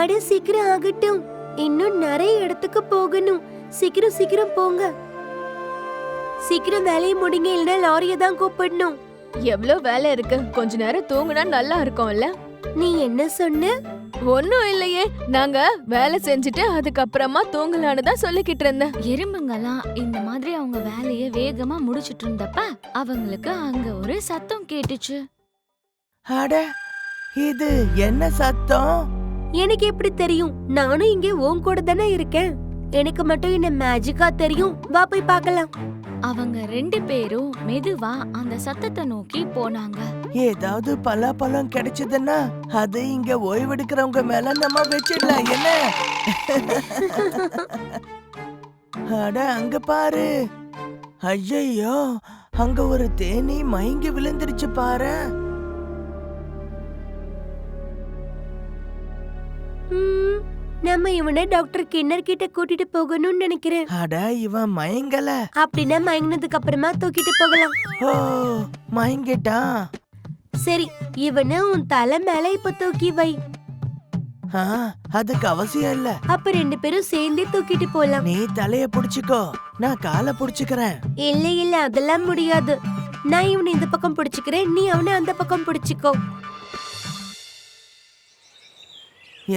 அட சீக்கிரம் ஆகட்டும், இன்னும் நிறைய இடத்துக்கு போகணும். சீக்கிரம் சீக்கிரம் போங்க, சீக்கிரம் வேலையை முடிங்க, இல்லைன்னா லாரியை தான் கூப்பிடணும். எவ்வளவு வேலை இருக்கு, கொஞ்ச நேரம் தூங்குனா நல்லா இருக்கும்ல. நீ என்ன சொன்ன? ஒன்னும் இல்லையே, நாங்க வேலை செஞ்சுட்டு அதுக்கப்புறமா தூங்கலான்னு தான் சொல்லிக்கிட்டு இருந்தேன். எறும்புங்கெல்லாம் இந்த மாதிரி அவங்க வேலைய வேகமா முடிச்சிட்டு இருந்தப்ப அவங்களுக்கு அங்க ஒரு சத்தம் கேட்டுச்சு. அட, இது என்ன சத்தம்? எனக்கு எப்படி தெரியும்? நானும் இங்கே உன் கூட தானே இருக்கேன். எனக்கு மட்டும் என்ன மேஜிக்கா தெரியும்? வா போய் பார்க்கலாம். அவங்க 2 பேரும் மெதுவா அந்த சத்தத்தை நோக்கி போனாங்க. ஏதாவது பலாப்பழம் கிடைச்சதுன்னா அது இங்க ஓய்வெடுக்கிறவங்க மேல நம்ம வச்சிடலாம். என்ன? அட, அங்க பாரு. ஐயோ, அங்க ஒரு தேனீ மயங்கி விழுந்துருச்சு பாரு. நம்ம இவனை டாக்டர் கிண்ணர் கிட்ட கூட்டிட்டு போகணும்னு நினைக்கிறேன். அட, இவன் மயங்கல. அப்படின்னா மயங்கினதுக்கு அப்புறமா தூக்கிட்டு போகலாம். ஓ, மயங்கிட்டான். சரி, இவனை உன் தலை மேல இப்ப தூக்கி வை. அதுக்கு அவசியம் இல்ல. அப்ப 2 பேரும் சேர்ந்தே தூக்கிட்டு போலாம். நீ தலைய புடிச்சுக்கோ, நான் காலை புடிச்சுக்கிறேன். இல்ல இல்ல, அதெல்லாம் முடியாது. நான் இவனை இந்த பக்கம் புடிச்சுக்கிறேன், நீ அவனை அந்த பக்கம் புடிச்சுக்கோ.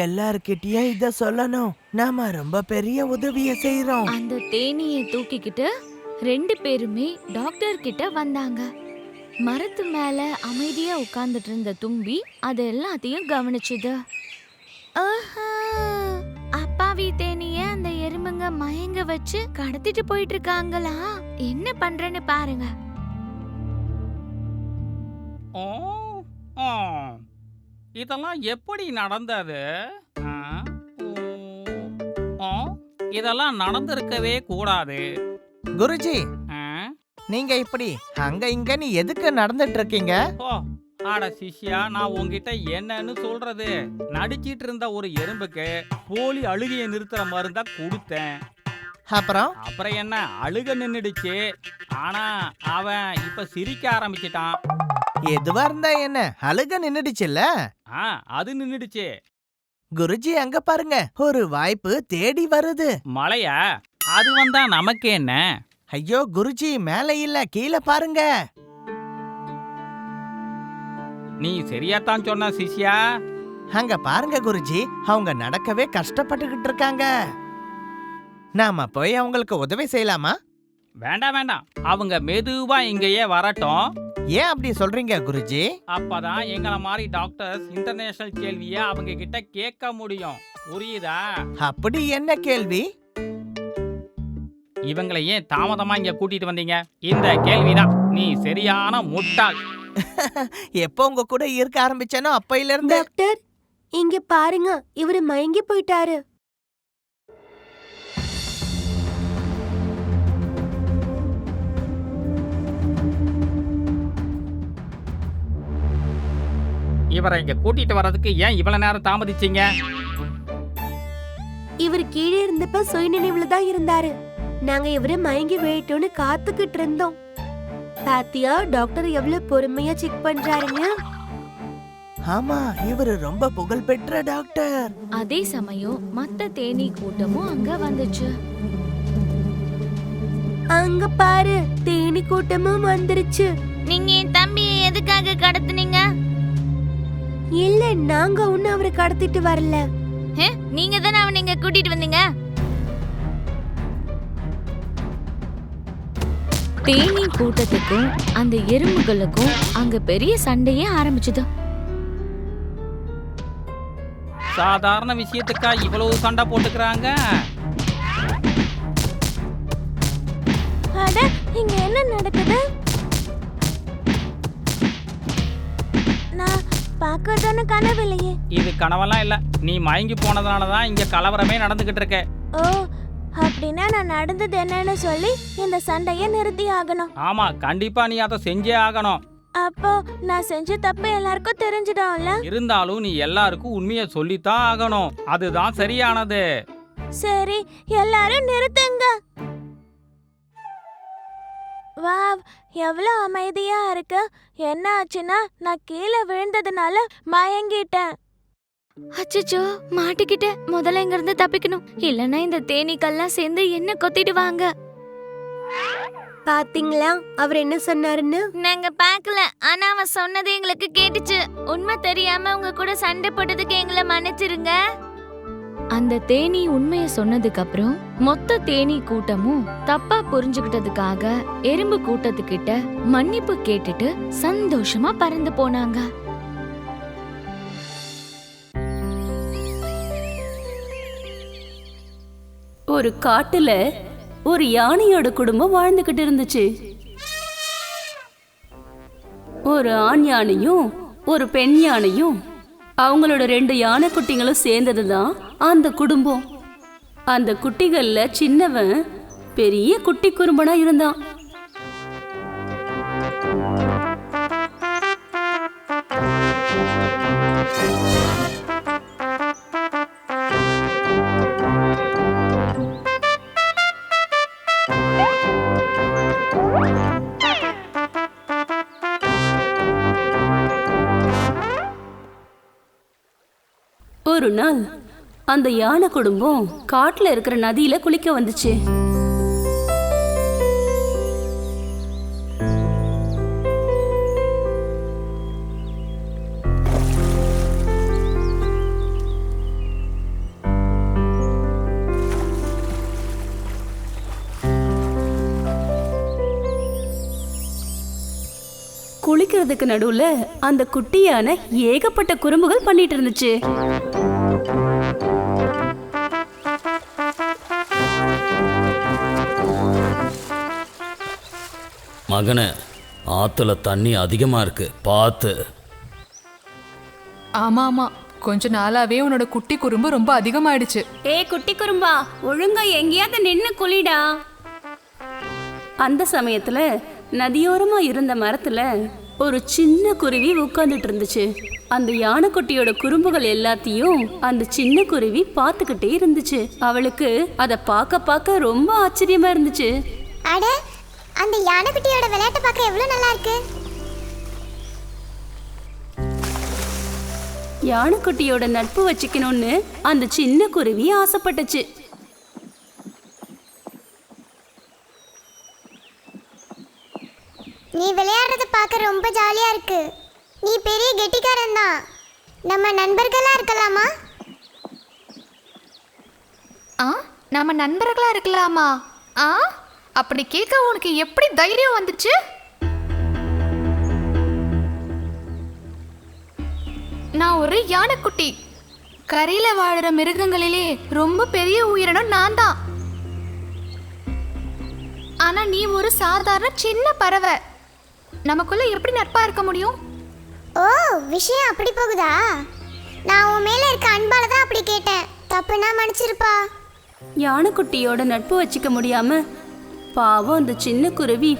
எல்லார்கிட்டயும் இத சொல்லணும், நாம ரொம்ப பெரிய உதவிய செய்யறோம். அந்த தேனீயை தூக்கிக்கிட்டு 2 பேருமே டாக்டர் கிட்ட வந்தாங்க. மரத்து மேல அமைதியா உட்கார்ந்துட்டு இருந்த தும்பி அது எல்லாத்தையும் கவனிச்சுது. அப்பாவி தேனிய அந்த எறும்புங்க மயங்க வச்சு கடத்திட்டு போயிட்டு இருக்காங்களா? என்ன பண்றேன்னு பாருங்க. இதெல்லாம் எப்படி நடந்தது? இதெல்லாம் நடந்திருக்கவே கூடாது. குருஜி, நீங்க இப்படி அங்க இங்கன்னு எதுக்கு நடந்துட்டு இருக்கீங்க? ஆட சிஷ்யா, நான் உங்ககிட்ட என்னன்னு சொல்றது? நடிச்சிட்டு இருந்த ஒரு எறும்புக்கு போலி அழுகையை நிறுத்துற மருந்தா கொடுத்தேன். அப்புறம் என்ன, அழுக நின்னுடுச்சு. ஆனா அவன் இப்ப சிரிக்க ஆரம்பிச்சிட்டான். எதுவா இருந்தா என்ன, அழுக நின்னுடுச்சுல்ல? அது நின்னுடுச்சு. குருஜி, அங்க பாருங்க, ஒரு வாய்ப்பு தேடி வருது. மழையா? அது வந்தா நமக்கு என்ன? ஐயோ குருஜி, மேல இல்ல, கீழே பாருங்க. நீ சரியாத்தான் சொன்ன சிஷ்யா. அங்க பாருங்க குருஜி, அவங்க நடக்கவே கஷ்டப்பட்டுக்கிட்டு இருக்காங்க. நாம போய் அவங்களுக்கு உதவி செய்யலாமா? வேண்டாம் வேண்டாம், அவங்க மெதுவா இங்கேயே வரட்டும். ஏன் அப்படி சொல்றீங்க குருஜி? அப்பதான் எங்களை மாதிரி டாக்டர்ஸ் இன்டர்நேஷனல் கேள்விய அவங்க கிட்ட கேட்க முடியும். புரியுதா? அப்படி என்ன கேள்வி? இவங்களை ஏன் தாமதமா இங்க கூட்டிட்டு வந்தீங்க? இந்த கேள்விதான். நீ சரியான முட்டாள். எப்போ உங்க கூட இருக்க ஆரம்பிச்சனோ அப்பையில இருந்து. டாக்டர், இங்க பாருங்க, இவரு மயங்கி போயிட்டாரு. இவரை இங்க கூட்டிட்டு வர்றதுக்கு ஏன் இவ்வளவு நேரம் தாமதிச்சீங்க? இவர் கீழே இருந்தப்ப சுயநினைவுல தான் இருந்தாரு. நாங்க இவரு மயங்கி விழட்டோன்னு காத்துக்கிட்டு இருந்தோம். பாத்தியா, டாக்டர் எவ்வளவு பொறுமையா செக் பண்றாருங்க. ஆமா, இவரு ரொம்ப புகழ் பெற்ற டாக்டர். அதே சமயம் மத்த தேனீ கூட்டமும் அங்க வந்துச்சு. அங்க பாரு, தேனி கூட்டமும் வந்துருச்சு. நீங்க என் தம்பியை எதுக்காக கடத்துனீங்க? இல்ல, நாங்க ஒண்ணு அவரை கடத்திட்டு வரல. நீங்க தானே அவனை இங்க கூட்டிட்டு வந்தீங்க. தேனீ கூட்டத்துக்கும் அந்த எறும்புகளுக்கும் அங்க பெரிய சண்டையே ஆரம்பிச்சது. சாதாரண விஷயத்துக்கா இவ்வளவு சண்டை போட்டுக்கிறாங்க? அட, இங்க என்ன நடக்குது? நான் பார்க்கறதான கனவில்லையே. இது கனவெல்லாம் இல்ல, நீ மயங்கி போனதுனாலதான் இங்க கலவரமே நடந்துகிட்டு இருக்க. ஓ, அப்படின்னா நான் நடந்தது என்னன்னு சொல்லி இந்த சண்டைய நிறுத்தி ஆகணும். ஆமா, கண்டிப்பா நீ அதை செஞ்சே ஆகணும். அப்போ நான் செஞ்ச தப்பு எல்லாருக்கும் தெரிஞ்சிடும்ல. இருந்தாலும் நீ எல்லாருக்கும் உண்மையை சொல்லித்தான் ஆகணும். அதுதான் சரியானது. சரி, எல்லாரும் நிறுத்துங்க. வாவ், எவ்வளவு அமைதியா இருக்கு. என்ன ஆச்சுன்னா, நான் கீழே விழுந்ததுனால மயங்கிட்டேன். அச்சச்சோ, மாட்டிக்கிட்டேன். முதல்ல இங்க இருந்து தப்பிக்கணும், இல்லனா இந்த தேனீக்கெல்லாம் சேர்ந்து என்ன கொத்திடுவாங்க. பாத்தீங்களா அவர் என்ன சொன்னாருன்னு? நாங்க பார்க்கல, ஆனா அவன் சொன்னது எங்களுக்கு கேட்டுச்சு. உண்மை தெரியாம உங்க கூட சண்டை போட்டதுக்கு எங்களை மன்னிச்சிருங்க. அந்த தேனி உண்மையை சொன்னதுக்கு அப்புறம் மொத்த தேனி கூட்டமும் தப்பா புரிஞ்சுக்கிட்டதுக்காக எறும்பு கூட்டத்துக்கிட்ட மன்னிப்பு கேட்டுட்டு சந்தோஷமா பறந்து போனாங்க. ஒரு காட்டுல ஒரு யானையோட குடும்பம் வாழ்ந்துகிட்டு இருந்துச்சு. ஒரு ஆண் யானையும் ஒரு பெண் யானையும் அவங்களோட 2 யானை குட்டிங்களும் சேர்ந்ததுதான் அந்த குடும்பம். அந்த குட்டிகள்ல சின்னவன் பெரிய குட்டி குறும்பனா இருந்தான். ஒரு நாள் அந்த யானை குடும்பம் காட்டுல இருக்கிற நதியில குளிக்க வந்துச்சு. குளிக்கிறதுக்கு நடுவுல அந்த குட்டி யானை ஏகப்பட்ட குறும்புகள் பண்ணிட்டு இருந்துச்சு. மகனே, ஆத்துல தண்ணி அதிகமா இருக்கு, பார்த்து. ஆமா, கொஞ்ச நாளாவே உன்னோட குட்டி குறும்பு ரொம்ப அதிகமாயிடுச்சு. குட்டி குறும்பா, ஒழுங்கா எங்கேயாவது நின்னு குளிடா. அந்த சமயத்துல நதியோரமா இருந்த மரத்துல ஒரு சின்ன குருவி உட்கார்ந்துட்டு இருந்துச்சு. அந்த யானைக்குட்டியோட குறும்புகள் எல்லாத்தையும் அந்த சின்ன குருவி பார்த்துக்கிட்டே இருந்துச்சு. அவளுக்கு அதை பார்க்க ரொம்ப ஆச்சரியமா இருந்துச்சு. அட, அந்த யானைக்குட்டியோட விளையாட்டு பார்க்க எவ்வளவு நல்லா இருக்கு. யானைக்குட்டியோட நட்பு வச்சுக்கணும்னு அந்த சின்ன குருவி ஆசைப்பட்டுச்சு. நீ விளையாடுறத பார்க்க ரொம்ப ஜாலியா இருக்கு. நீ பெரிய கெட்டிக்காரன் தான். நம்ம நண்பர்களா இருக்கலாமா? நாம நண்பர்களா இருக்கலாமா? அப்படி கேட்க உனக்கு எப்படி தைரியம் வந்துச்சு? நான் ஒரு யானைக்குட்டி. கரையில வாழுற மிருகங்களிலே ரொம்ப பெரிய உயிரினம் நான் தான். ஆனா நீ ஒரு சாதாரண சின்ன பறவை. நமக்குள்ள எப்படி நட்பா இருக்க முடியும்? ஓ, விஷயம் அப்படி போகுதா? நான் உன் மேல இருக்க அன்பால தான் அப்படி கேட்டேன். தப்புனா மன்னிச்சிருப்பா. யானைக்குட்டியோட நட்பு வச்சுக்க முடியாம பாவம் அந்த சின்ன குருவி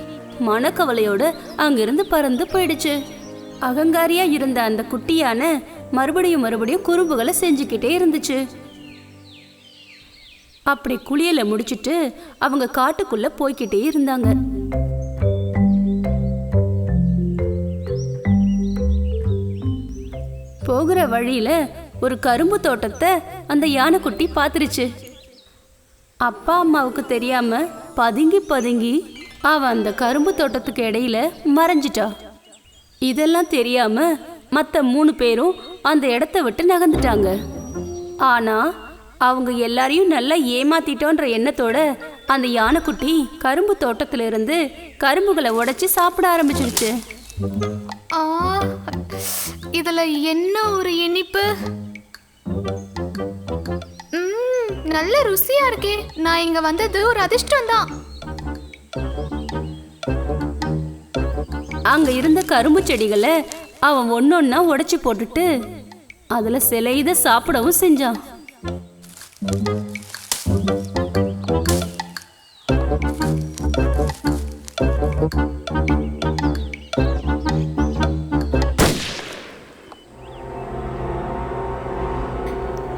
மனக்கவலையோட அங்கிருந்து பறந்து போயிடுச்சு. அகங்காரியா இருந்த அந்த குட்டியான மறுபடியும் குறும்புகளை செஞ்சுக்கிட்டே இருந்துச்சு. அப்படி குளியல முடிச்சிட்டு அவங்க காட்டுக்குள்ள போய்கிட்டே இருந்தாங்க. போகிற வழியில ஒரு கரும்பு தோட்டத்தை அந்த யானைக்குட்டி பார்த்துருச்சு. அப்பா அம்மாவுக்கு தெரியாம பதுங்கி அவ அந்த கரும்பு தோட்டத்துக்கு இடையில மறைஞ்சிட்டா. இதெல்லாம் தெரியாம மற்ற 3 பேரும் அந்த இடத்த விட்டு நகர்ந்துட்டாங்க. ஆனா அவங்க எல்லாரையும் நல்லா ஏமாத்திட்டோன்ற எண்ணத்தோட அந்த யானைக்குட்டி கரும்பு தோட்டத்துல இருந்து கரும்புகளை உடைச்சு சாப்பிட ஆரம்பிச்சிருச்சு. இதுல என்ன ஒரு இனிப்பு! நல்ல ருசியா இருக்கே. நான் இங்க வந்தது ஒரு அதிர்ஷ்டம் தான். அங்க இருந்த கரும்பு செடிகளை அவன் ஒன்னொன்னா உடைச்சு போட்டுட்டு அதுல சிலையித சாப்பிடவும் செஞ்சான்.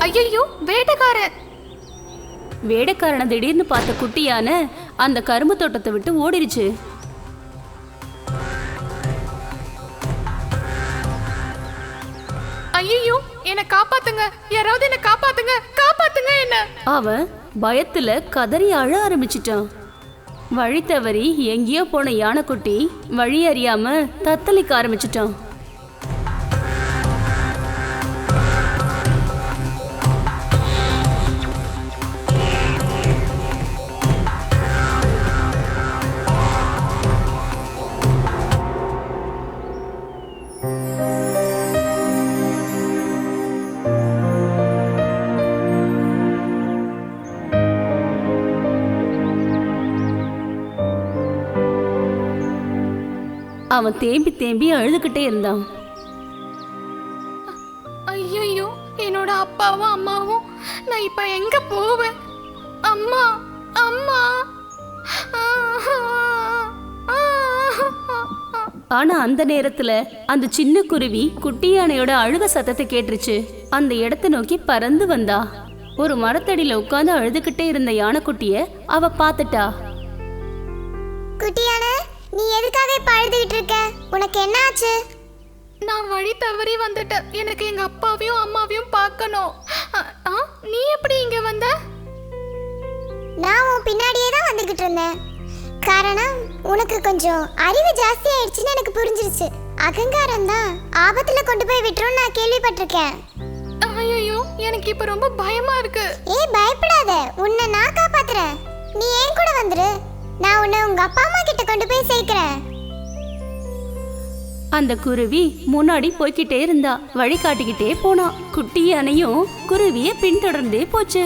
ஐயோ, வேட்டைக்காரனை திடீர்னு பார்த்த குட்டியான அந்த கரும்பு தோட்டத்தை விட்டு ஓடிருச்சு. ஐயோ, என்ன காப்பாத்துங்க, யாராவது என்ன காப்பாத்துங்க, காப்பாத்துங்க என்ன. அவன் பயத்துல கதறி அழ ஆரம்பிச்சிட்டான். வழி தவறி எங்கேயோ போன யானைக்குட்டி வழி அறியாம தத்தளிக்க ஆரம்பிச்சிட்டான். அவன் தேம்பி தேம்பி அழுதுகிட்டே இருந்தான். ஐயோ, என்னோட அப்பாவும் அம்மாவும், நான் இப்ப எங்க போவேன்? அம்மா, அம்மா. ஆனா அந்த நேரத்துல அந்த சின்ன குருவி குட்டி யானையோட அழுக சத்தத்தை கேட்டுருச்சு. அந்த இடத்தை நோக்கி பறந்து வந்தா. ஒரு மரத்தடியில உட்கார்ந்து அழுதுகிட்டே இருந்த யானைக்குட்டிய அவ பாத்துட்டா. குட்டியானே, நீ எதுக்காக இப்ப அழுதுகிட்டு இருக்க? உனக்கு என்ன ஆச்சு? நான் வழி தவறி வந்துட்டேன். எனக்கு எங்க அப்பாவையும் அம்மாவையும் பார்க்கணும். நீ எப்படி இங்க வந்த? நான் உன் பின்னாடியே தான் வந்துகிட்டு இருந்தேன். காரணம், உனக்கு கொஞ்சம் அறிவு ஜாஸ்தி ஆயிடுச்சுன்னு எனக்கு புரிஞ்சிருச்சு. அகங்காரம் தான் ஆபத்துல கொண்டு போய் விட்டுரும் நான் கேள்விப்பட்டிருக்கேன். ஐயோ, எனக்கு இப்ப ரொம்ப பயமா இருக்கு. பயப்படாத, உன்னை நான் காப்பாத்துறேன். நீ ஏன் கூட வந்துரு. நான் உன்னை உங்க அப்பா அம்மா கிட்ட கொண்டு போய் சேர்க்கிறேன். அந்த குருவி முன்னாடி போய்கிட்டே இருந்தா. வழி காட்டிக்கிட்டே போனா. குட்டி யானையும் குருவிய பின்தொடர்ந்தே போச்சு.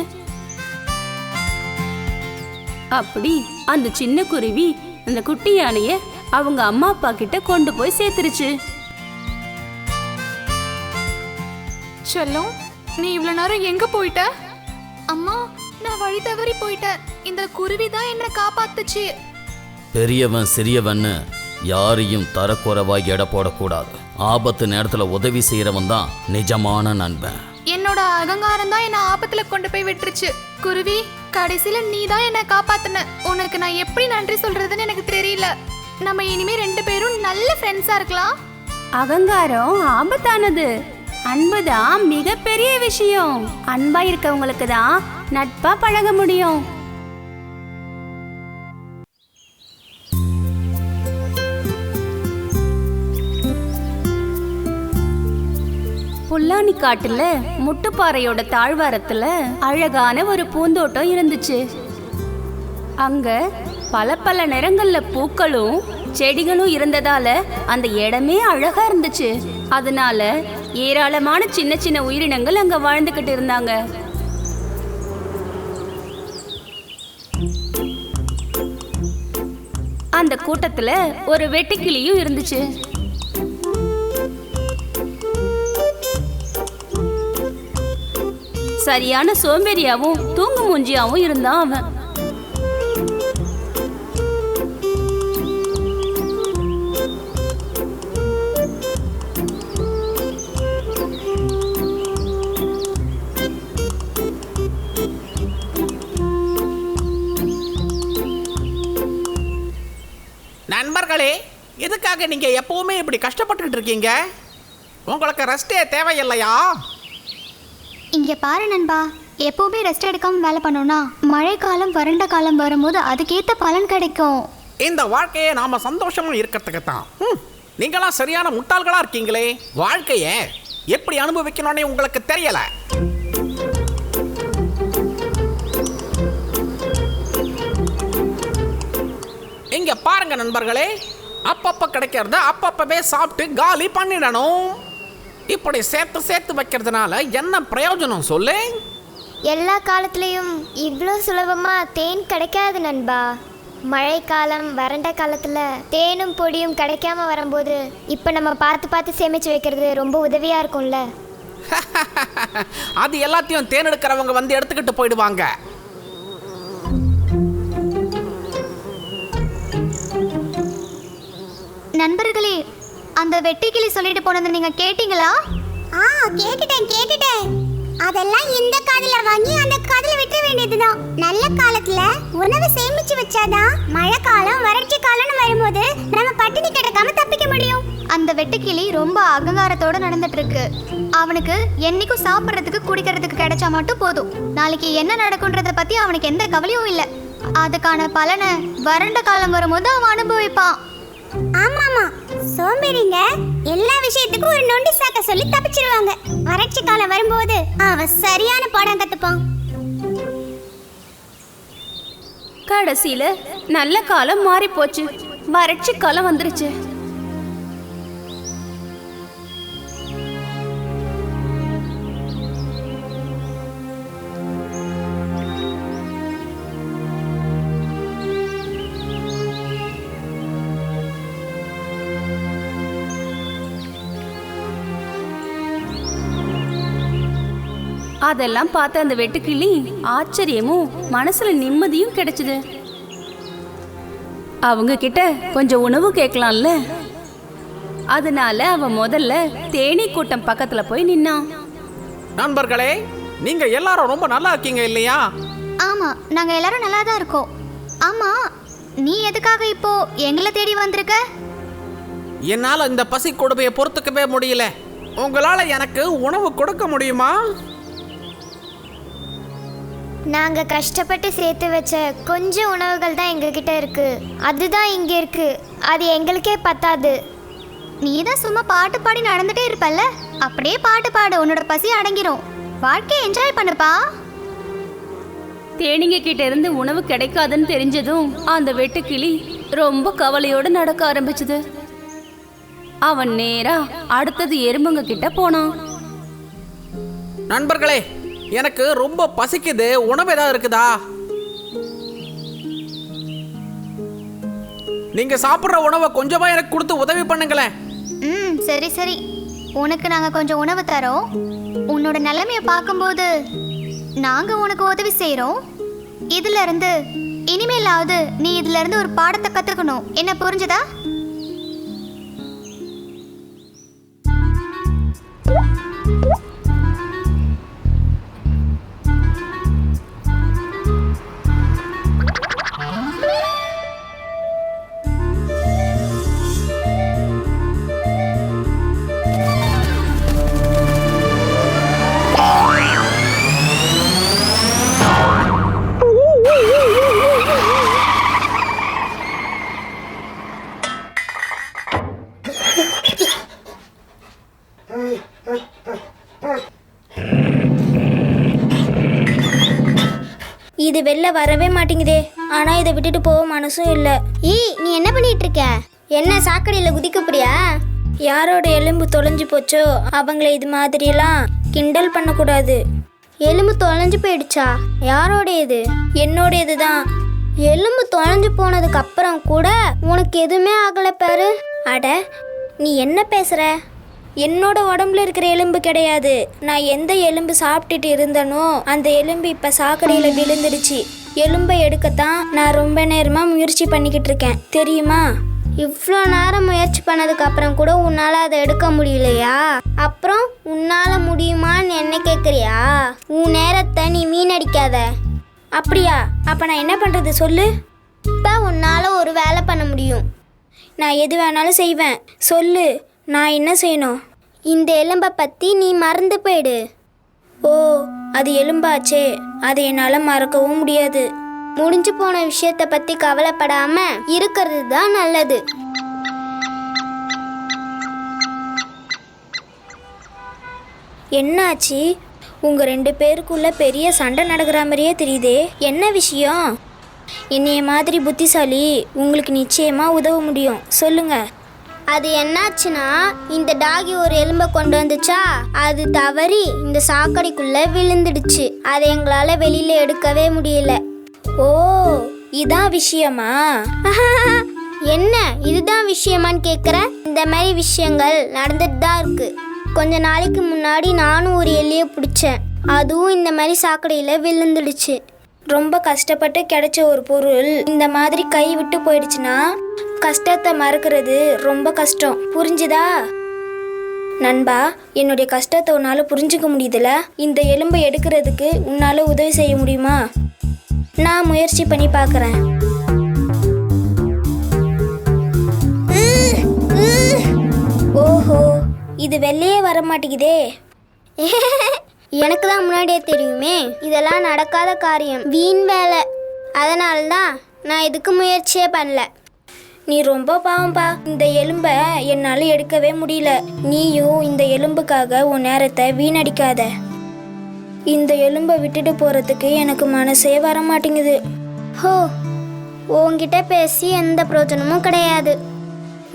அப்படி அந்த சின்ன குருவி அந்த குட்டி யானைய அவங்க அம்மா அப்பா கிட்ட கொண்டு போய் சேர்த்துருச்சு. செல்லம், நீ இவ்வளவு நேரம் எங்க போயிட்ட? அம்மா, நான் வழி தவறி போயிட்டேன். இந்த குருவி தான் என்ன காப்பாத்துச்சு. பெரியவன் சிறியவன்னு யாரையும் தரக்குறைவாய் எடை போடக்கூடாது. ஆபத்து நேரத்துல உதவி செய்யறவன் தான் நிஜமான நண்பன். என்னோட அகங்காரம் தான் என்ன ஆபத்துல கொண்டு போய் விட்டுருச்சு. குருவி, கடைசியில நீ தான் என்ன காப்பாத்துன. உனக்கு நான் எப்படி நன்றி சொல்றதுன்னு எனக்கு தெரியல. நம்ம இனிமே 2 பேரும் நல்ல ஃப்ரெண்ட்ஸா இருக்கலாம். அகங்காரம் ஆபத்தானது. அன்புதான் மிகப்பெரிய விஷயம். அன்பா இருக்கவங்களுக்கு தான் நட்பா பழக முடியும். புல்லானி காட்டுல முட்டுப்பாறையோட தாழ்வாரத்துல அழகான ஒரு பூந்தோட்டம் இருந்துச்சு. அங்க பல பல நிறங்கள்ல பூக்களும் செடிகளும் இருந்ததால அந்த இடமே அழகா இருந்துச்சு. அதனால ஏராளமான சின்ன சின்ன உயிரினங்கள் அங்க வாழ்ந்துகிட்டு இருந்தாங்க. அந்த கூட்டத்துல ஒரு வெட்டுக்கிளியும் இருந்துச்சு. சரியான சோம்பேறியாவும் தூங்கு மூஞ்சியாவும் இருந்தான் அவன். நண்பர்களே, எதுக்காக நீங்க எப்பவுமே இப்படி கஷ்டப்பட்டுக்கிட்டு இருக்கீங்க? உங்களுக்கு ரெஸ்டே தேவையில்லையா? இங்க பாரு நண்பா, எப்பவுமே ரெஸ்ட் எடுக்காம வேலை பண்ணோம்னா மழைக்காலம் வறண்ட காலம் வரும்போது அதுக்கேற்ற பலன் கிடைக்கும். இந்த வாழ்க்கையை நாம சந்தோஷமா இருக்கிறதுக்கு தான். நீங்களாம் சரியான முட்டாள்களா இருக்கீங்களே. வாழ்க்கையை எப்படி அனுபவிக்கணும்னு உங்களுக்கு தெரியல. இங்க பாருங்க நண்பர்களே, அப்பப்ப கிடைக்கிறத அப்பப்பவே சாப்பிட்டு காலி பண்ணிடணும். இப்படி சேர்த்து சேர்த்து வைக்கிறதுனால என்ன பிரயோஜனம் சொல்லு? எல்லா காலத்துலயும் இவ்வளோ சுலபமா தேன் கிடைக்காது நண்பா. மழைக்காலம் வறண்ட காலத்துல தேனும் பொடியும் கிடைக்காம வரும்போது இப்ப நம்ம பார்த்து பார்த்து சேமிச்சு வைக்கிறது ரொம்ப உதவியா இருக்கும்ல. அது எல்லாத்தையும் தேன் எடுக்கிறவங்க வந்து எடுத்துக்கிட்டு போயிடுவாங்க. நண்பர்களே, அந்த வெட்டுக்கிளி சொல்லிட்டு போனதை நீங்க கேட்டீங்களா? கேட்டுட்டேன். அதெல்லாம் இந்த காதுல வாங்கி அந்த காதுல விட்ட வேண்டியதுதான். நல்ல காலத்துல உணவு சேமிச்சு வச்சாதான் மழை காலம் வறட்சி காலம்னு வரும்போது நம்ம பட்டினி கிடக்காம தப்பிக்க முடியும். அந்த வெட்டுக்கிளி ரொம்ப அகங்காரத்தோட நடந்துட்டு இருக்கு. அவனுக்கு என்னைக்கும் சாப்பிட்றதுக்கு குடிக்கிறதுக்கு கிடைச்சா மட்டும் போதும். நாளைக்கு என்ன நடக்கும்ன்றத பத்தி அவனுக்கு எந்த கவலையும் இல்லை. அதுக்கான பலனை வறண்ட காலம் வரும்போது அவன் அனுபவிப்பான். ஆமாமா, சோம்பேறிங்க எல்லா விஷயத்துக்கும் ஒரு நொண்டி சாக்க சொல்லி தப்பிச்சிருவாங்க. வறட்சி காலம் வரும்போது அவன் சரியான பாடம் கத்துப்பான். கடைசியில நல்ல காலம் மாறி போச்சு, வறட்சி காலம் வந்துருச்சு. அதெல்லாம் பார்த்த அந்த வெட்டுக்கிளி ஆச்சரியமும் மனசுல நிம்மதியும் கிடைச்சது. அவங்க கிட்ட கொஞ்சம் உணவு கேட்கலாம்ல. அதனால அவன் முதல்ல தேனீ கூட்டம் பக்கத்துல போய் நின்னான். நண்பர்களே, நீங்க எல்லாரும் ரொம்ப நல்லா இருக்கீங்க இல்லையா? ஆமா, நாங்க எல்லாரும் நல்லா தான் இருக்கோம். ஆமா, நீ எதுக்காக இப்போ எங்களை தேடி வந்திருக்க? என்னால இந்த பசி கொடுமையை பொறுத்துக்கவே முடியல. உங்களால எனக்கு உணவு கொடுக்க முடியுமா? நாங்க கஷ்டப்பட்டு சேர்த்து வச்ச கொஞ்சம் உணவுகள் தான் எங்ககிட்ட இருக்கு. அதுதான் இங்க இருக்கு. அது எங்களுக்கே பத்தாது. நீ தான் சும்மா பாட்டு பாடி நடந்துட்டே இருப்பல்ல, அப்படியே பாட்டு பாடு, உன்னோட பசி அடங்கிரும். வாழ்க்கையை என்ஜாய் பண்ணுப்பா. தேனீங்க கிட்ட இருந்து உணவு கிடைக்காதுன்னு தெரிஞ்சதும் அந்த வெட்டுக்கிளி ரொம்ப கவலையோடு நடக்க ஆரம்பிச்சது. அவன் நேரா அடுத்தது எறும்புங்க கிட்ட போனான். நண்பர்களே, எனக்கு ரொம்ப பசிக்குது, உணவு ஏதாவது இருக்குதா? நீங்க சாப்பிட்ற உணவை கொஞ்சமா எனக்கு கொடுத்து உதவி பண்ணுங்களேன். சரி சரி, உனக்கு நாங்க கொஞ்சம் உணவு தரோம். உன்னோட நிலைமையை பார்க்கும்போது நாங்க உனக்கு உதவி செய்யறோம். இதுல இருந்து இனிமேலாவது நீ இதுல இருந்து ஒரு பாடத்தை கத்துக்கணும். என்ன புரிஞ்சதா? இது வெளில வரவே மாட்டேங்குதே. ஆனா இதை விட்டுட்டு போக மனசும் இல்லை. நீ என்ன பண்ணிட்டு இருக்க? என்ன சாக்கடையில் குதிக்க போறியா? யாரோட எலும்பு தொலைஞ்சு போச்சோ அவங்கள இது மாதிரியெல்லாம் கிண்டல் பண்ணக்கூடாது. எலும்பு தொலைஞ்சு போயிடுச்சா? யாரோடையது? என்னோடையது தான். எலும்பு தொலைஞ்சு போனதுக்கு அப்புறம் கூட உனக்கு எதுவுமே ஆகலை பாரு. அட, நீ என்ன பேசுற? என்னோட உடம்புல இருக்கிற எலும்பு கிடையாது. நான் எந்த எலும்பு சாப்பிட்டுட்டு இருந்தனோ அந்த எலும்பு இப்ப சாக்கடையில விழுந்துடுச்சு. எலும்பை எடுக்கத்தான் நான் ரொம்ப நேரமா முயற்சி பண்ணிக்கிட்டு இருக்கேன், தெரியுமா? இவ்வளோ நேரம் முயற்சி பண்ணதுக்கு அப்புறம் கூட உன்னால அதை எடுக்க முடியலையா? அப்புறம் உன்னால முடியுமான்னு என்ன கேட்குறியா? உன் நேரத்தை நீ மீனடிக்காத. அப்படியா? அப்ப நான் என்ன பண்றது சொல்லு. இப்ப உன்னால ஒரு வேலை பண்ண முடியும். நான் எது வேணாலும் செய்வேன். சொல்லு, நான் என்ன செய்யணும்? இந்த எலும்பை பற்றி நீ மறந்து போயிடு. ஓ, அது எலும்பாச்சே, அதை என்னால் மறக்கவும் முடியாது. முடிஞ்சு போன விஷயத்தை பற்றி கவலைப்படாம இருக்கிறது தான் நல்லது. என்னாச்சு? உங்கள் 2 பேருக்குள்ள பெரிய சண்டை நடக்கிற மாதிரியே தெரியுதே. என்ன விஷயம்? என்னைய மாதிரி புத்திசாலி உங்களுக்கு நிச்சயமாக உதவ முடியும், சொல்லுங்க. அது என்னாச்சுன்னா, இந்த டாகி ஒரு எலும்பை கொண்டு வந்துச்சா, அது தவறி இந்த சாக்கடைக்குள்ள விழுந்துடுச்சு. அதை எங்களால வெளியில எடுக்கவே முடியல. ஓ, இதான் விஷயமா? என்ன இதுதான் விஷயமான்னு கேட்குற? இந்த மாதிரி விஷயங்கள் நடந்துட்டு தான் இருக்கு. கொஞ்ச நாளைக்கு முன்னாடி நானும் ஒரு எலியை பிடிச்சேன். அதுவும் இந்த மாதிரி சாக்கடையில் விழுந்துடுச்சு. ரொம்ப கஷ்டப்பட்டு கிடைச்ச ஒரு பொருள் இந்த மாதிரி கை விட்டு போயிடுச்சுன்னா கஷ்டத்தை மறக்கிறது ரொம்ப கஷ்டம், புரிஞ்சுதா? நண்பா, என்னுடைய கஷ்டத்தை உன்னால் புரிஞ்சுக்க முடியுதுல? இந்த எலும்பை எடுக்கிறதுக்கு உன்னால் உதவி செய்ய முடியுமா? நான் முயற்சி பண்ணி பார்க்குறேன். ஓஹோ, இது வெளியே வர மாட்டேங்குதே. எனக்கு தான் முன்னாடியே தெரியுமே, இதெல்லாம் நடக்காத காரியம், வீண் வேலை. அதனால தான் நான் இதுக்கு முயற்சியே பண்ணல. நீ ரொம்ப பாவம்பா. இந்த எலும்பை என்னால் எடுக்கவே முடியல. நீயும் இந்த எலும்புக்காக உன் நேரத்தை வீணடிக்காத. இந்த எலும்பை விட்டுட்டு போகிறதுக்கு எனக்கு மனசே வர மாட்டேங்குது. ஹோ, உன்கிட்ட பேசி எந்த பிரயோஜனமும் கிடையாது.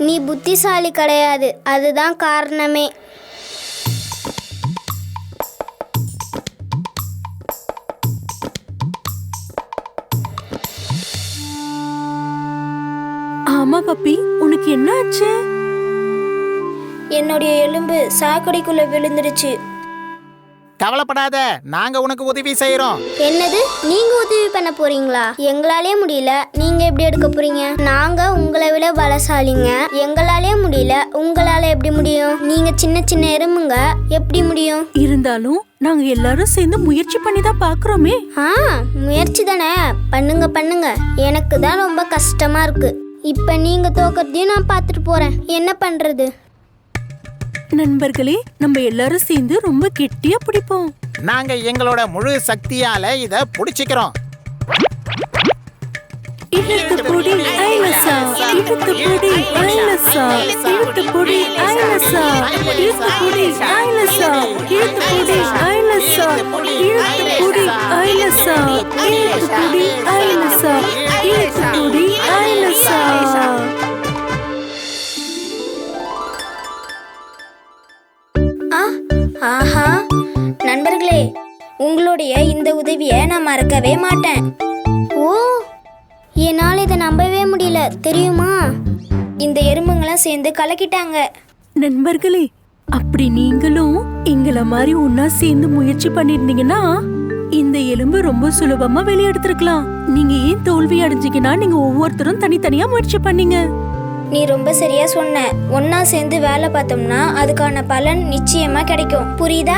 நீ புத்திசாலி கிடையாது, அதுதான் காரணமே. ஆமா பப்பி, உனக்கு என்ன ஆச்சு? என்னுடைய எலும்பு சாக்கடைக்குள்ள விழுந்துடுச்சு. கவலைப்படாத, நாங்க உனக்கு உதவி செய்யறோம். என்னது, நீங்க உதவி பண்ண போறீங்களா? எங்களாலே முடியல, நீங்க எப்படி எடுக்க போறீங்க? நாங்க உங்களை விட பலசாலிங்க, எங்களாலே முடியல, உங்களால எப்படி முடியும்? நீங்க சின்ன சின்ன எறும்புங்க, எப்படி முடியும்? இருந்தாலும் நாங்க எல்லாரும் சேர்ந்து முயற்சி பண்ணி தான் பாக்குறோமே. முயற்சி தானே, பண்ணுங்க பண்ணுங்க. எனக்கு தான் ரொம்ப கஷ்டமா இருக்கு. இப்ப நீங்க தோக்கறதையும் நான் பார்த்துட்டு போறேன். என்ன பண்றது? நண்பர்களே, நம்ம எல்லாரும் சேர்ந்து ரொம்ப கெட்டியா பிடிப்போம். நாங்க எங்களோட முழு சக்தியால இத புடிச்சுக்கிறோம். இழுத்து புடி ஐலசா, இழுத்து புடி ஐலசா, இழுத்து புடி ஐலசா, இழுத்து புடி ஐலசா, இழுத்து புடி ஐலசா, இழுத்து புடி ஐலசா, இழுத்து புடி ஐலசா, இழுத்து புடி ஐலசா. ஆஹா, நண்பர்களே, உங்களுடைய இந்த உதவியை நான் மறக்கவே மாட்டேன். ஓ, என்னால் இதை நம்பவே முடியல, தெரியுமா? இந்த எறும்புங்களாம் சேர்ந்து கலக்கிட்டாங்க. நண்பர்களே, அப்படி நீங்களும் எங்களை மாதிரி ஒன்னா சேர்ந்து முயற்சி பண்ணிருந்தீங்கன்னா இந்த எலும்பு ரொம்ப சுலபமா வெளியெடுத்திருக்கலாம். நீங்க ஏன் தோல்வி அடைஞ்சீங்கன்னா நீங்க ஒவ்வொருத்தரும் தனித்தனியா முயற்சி பண்ணீங்க. நீ ரொம்ப சரியா சொன்ன. ஒன்னா சேர்ந்து வேலை பார்த்தோம்னா அதுக்கான பலன் நிச்சயமா கிடைக்கும். புரியுதா?